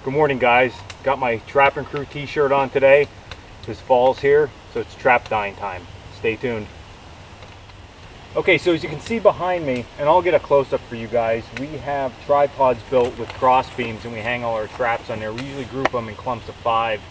Good morning, guys. Got my Trapping Crew t-shirt on today. This fall's here, so it's trap dyeing time. Stay tuned. Okay, so as you can see behind me, and I'll get a close-up for you guys, we have tripods built with cross beams and we hang all our traps on there. We usually group them in clumps of 5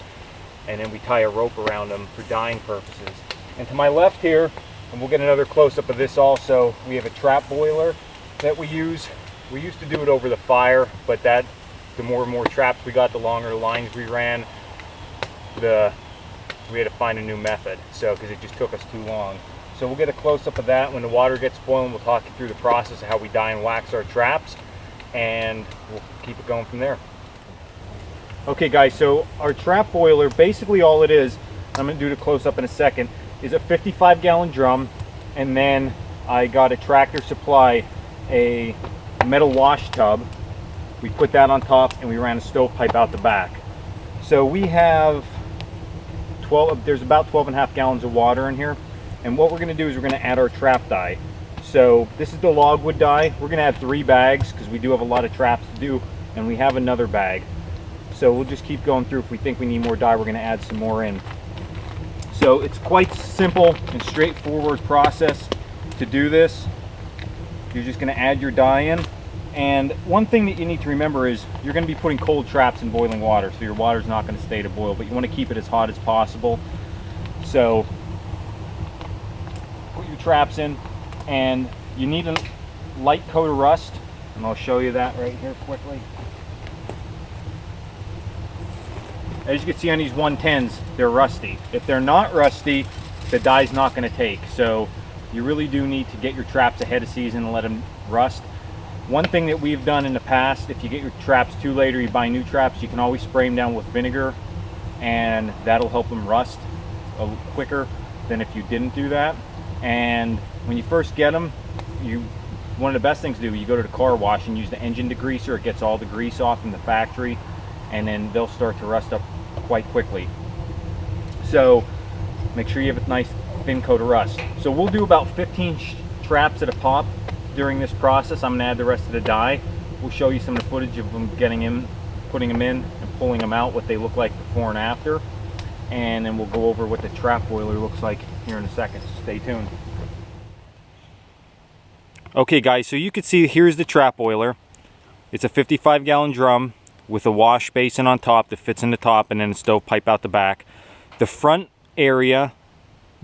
and then we tie a rope around them for dyeing purposes. And to my left here, and we'll get another close-up of this also, we have a trap boiler that we use. We used to do it over the fire, but the more and more traps we got, the longer the lines we ran, we had to find a new method, because it just took us too long. So we'll get a close-up of that. When the water gets boiling, we'll talk you through the process of how we dye and wax our traps, and we'll keep it going from there. Okay guys, so our trap boiler, basically all it is, I'm going to do the close-up in a second, is a 55-gallon drum, and then I got a Tractor Supply, a metal wash tub. We put that on top and we ran a stovepipe out the back. So we have there's about 12.5 gallons of water in here, and what we're going to do is we're going to add our trap dye. So this is the logwood dye. We're going to add 3 bags because we do have a lot of traps to do, and we have another bag. So we'll just keep going through. If we think we need more dye, we're going to add some more in. So it's quite simple and straightforward process to do this. You're just going to add your dye in. And one thing that you need to remember is you're going to be putting cold traps in boiling water, so your water's not going to stay to boil, but you want to keep it as hot as possible. So put your traps in, and you need a light coat of rust, and I'll show you that right here quickly. As you can see on these 110s, they're rusty. If they're not rusty, the dye's not going to take. So you really do need to get your traps ahead of season and let them rust. One thing that we've done in the past, if you get your traps too late or you buy new traps, you can always spray them down with vinegar, and that'll help them rust a little quicker than if you didn't do that. And when you first get them, one of the best things to do, you go to the car wash and use the engine degreaser. It gets all the grease off from the factory, and then they'll start to rust up quite quickly. So make sure you have a nice thin coat of rust. So we'll do about 15 traps at a pop during this process. I'm going to add the rest of the dye. We'll show you some of the footage of them getting in, putting them in, and pulling them out, what they look like before and after. And then we'll go over what the trap boiler looks like here in a second. So stay tuned. Okay guys, so you can see here's the trap boiler. It's a 55-gallon drum with a wash basin on top that fits in the top, and then a stovepipe out the back. The front area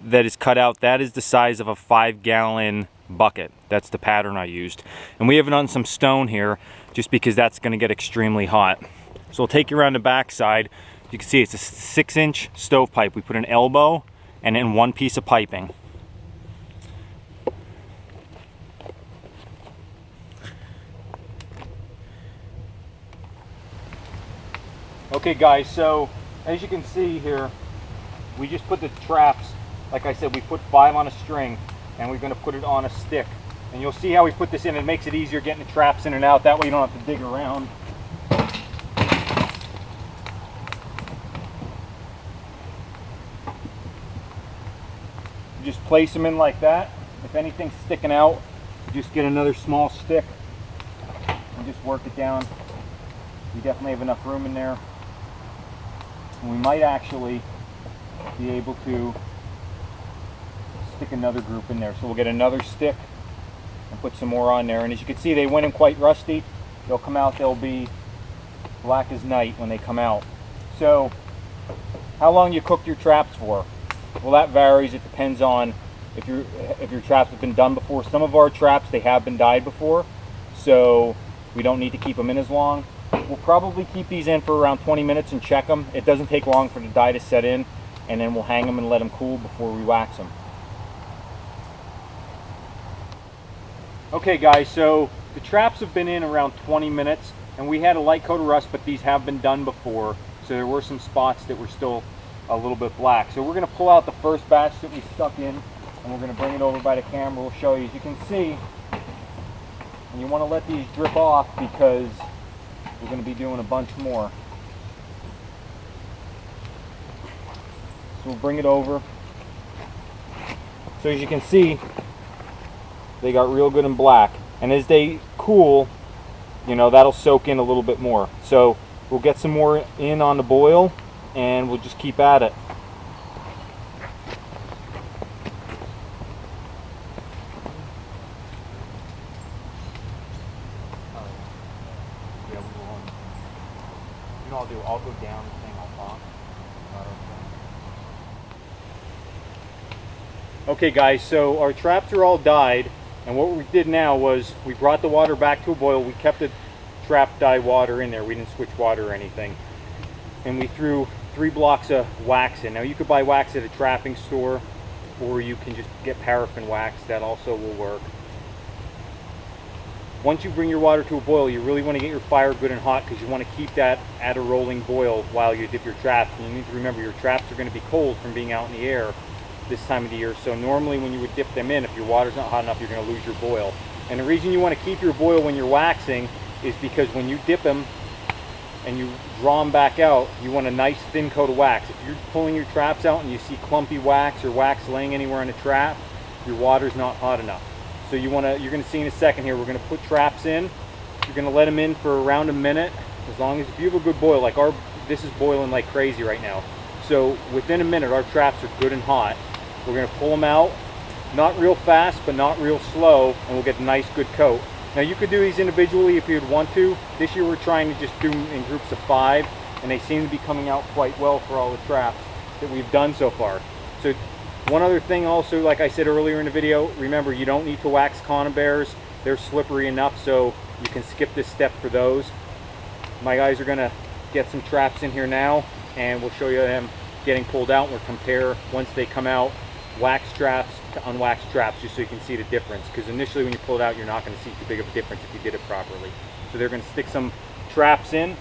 that is cut out, that is the size of a 5-gallon bucket. That's the pattern I used. And we have it on some stone here just because that's going to get extremely hot. So we'll take you around the back side. You can see it's a 6-inch stovepipe. We put an elbow and then 1 piece of piping. Okay guys, so as you can see here, we just put the traps, like I said, we put 5 on a string, and we're going to put it on a stick. And you'll see how we put this in. It makes it easier getting the traps in and out. That way you don't have to dig around. You just place them in like that. If anything's sticking out, you just get another small stick and just work it down. You definitely have enough room in there. And we might actually be able to stick another group in there. So we'll get another stick and put some more on there. And as you can see, they went in quite rusty. They'll come out, they'll be black as night when they come out. So how long you cook your traps for? Well, that varies. It depends on if your traps have been done before. Some of our traps, they have been dyed before, so we don't need to keep them in as long. We'll probably keep these in for around 20 minutes and check them. It doesn't take long for the dye to set in, and then we'll hang them and let them cool before we wax them. Okay guys, so the traps have been in around 20 minutes, and we had a light coat of rust, but these have been done before, so there were some spots that were still a little bit black. So we're going to pull out the first batch that we stuck in, and we're going to bring it over by the camera. We'll show you. As you can see, and you want to let these drip off because we're going to be doing a bunch more. So we'll bring it over. So as you can see, they got real good and black. And as they cool, you know, that'll soak in a little bit more. So We'll get some more in on the boil and we'll just keep at it. I'll go down the thing, I'll talk. Okay guys, so our traps are all dyed, and what we did now was we brought the water back to a boil. We kept the trap dye water in there. We didn't switch water or anything. And we threw 3 blocks of wax in. Now you could buy wax at a trapping store, or you can just get paraffin wax. That also will work. Once you bring your water to a boil, you really want to get your fire good and hot, because you want to keep that at a rolling boil while you dip your traps. And you need to remember your traps are going to be cold from being out in the air this time of the year. So normally when you would dip them in, if your water's not hot enough, you're going to lose your boil. And the reason you want to keep your boil when you're waxing is because when you dip them and you draw them back out, you want a nice thin coat of wax. If you're pulling your traps out and you see clumpy wax or wax laying anywhere in a trap, your water's not hot enough. So you're going to see in a second here, we're going to put traps in. You're going to let them in for around a minute. As long as, if you have a good boil, like this is boiling like crazy right now. So within a minute, our traps are good and hot. We're going to pull them out, not real fast, but not real slow, and we'll get a nice good coat. Now you could do these individually if you'd want to. This year we're trying to just do them in groups of 5, and they seem to be coming out quite well for all the traps that we've done so far. So one other thing also, like I said earlier in the video, remember you don't need to wax conibears. They're slippery enough, so you can skip this step for those. My guys are going to get some traps in here now, and we'll show you them getting pulled out. We'll compare, once they come out, wax traps to unwaxed traps, just so you can see the difference, because initially when you pull it out, you're not going to see too big of a difference if you did it properly. So they're going to stick some traps in.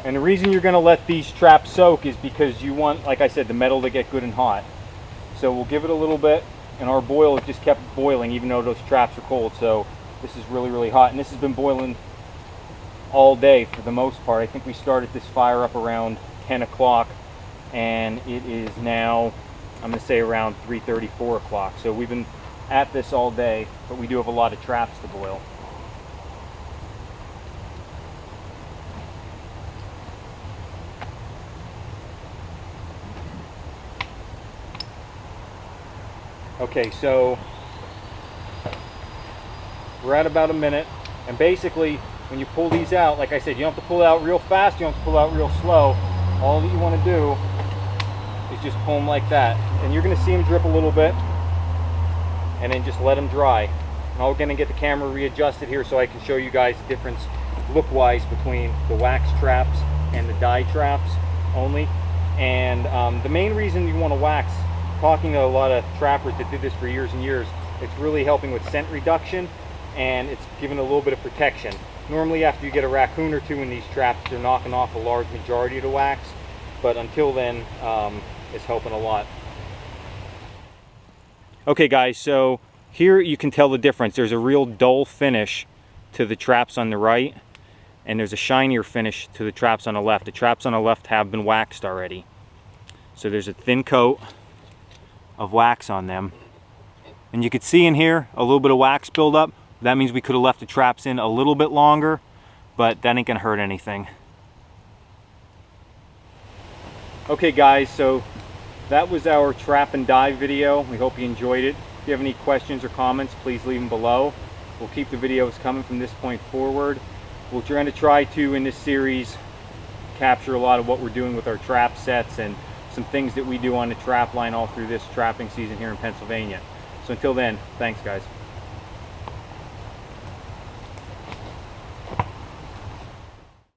And the reason you're going to let these traps soak is because you want, like I said, the metal to get good and hot. So we'll give it a little bit, and our boil has just kept boiling even though those traps are cold. So this is really, really hot, and this has been boiling all day for the most part. I think we started this fire up around 10 o'clock, and it is now, I'm going to say, around 3:30, 4 o'clock. So we've been at this all day, but we do have a lot of traps to boil. Okay, so we're at about a minute, and basically when you pull these out, like I said, you don't have to pull it out real fast, you don't have to pull it out real slow. All that you want to do is just pull them like that, and you're going to see them drip a little bit, and then just let them dry. And I'm going to get the camera readjusted here so I can show you guys the difference look-wise between the wax traps and the dye traps only. And the main reason you want to wax, talking to a lot of trappers that did this for years and years, it's really helping with scent reduction, and it's giving a little bit of protection. Normally after you get a raccoon or two in these traps, they're knocking off a large majority of the wax, but until then it's helping a lot. Okay guys, so here you can tell the difference. There's a real dull finish to the traps on the right, and there's a shinier finish to the traps on the left. The traps on the left have been waxed already. So there's a thin coat of wax on them, and you could see in here a little bit of wax buildup. That means we could have left the traps in a little bit longer, but that ain't gonna hurt anything. Okay guys, so that was our trap and dye video. We hope you enjoyed it. If you have any questions or comments, please leave them below. We'll keep the videos coming from this point forward. We're trying to try to, in this series, capture a lot of what we're doing with our trap sets and some things that we do on the trap line all through this trapping season here in Pennsylvania. So until then, thanks guys.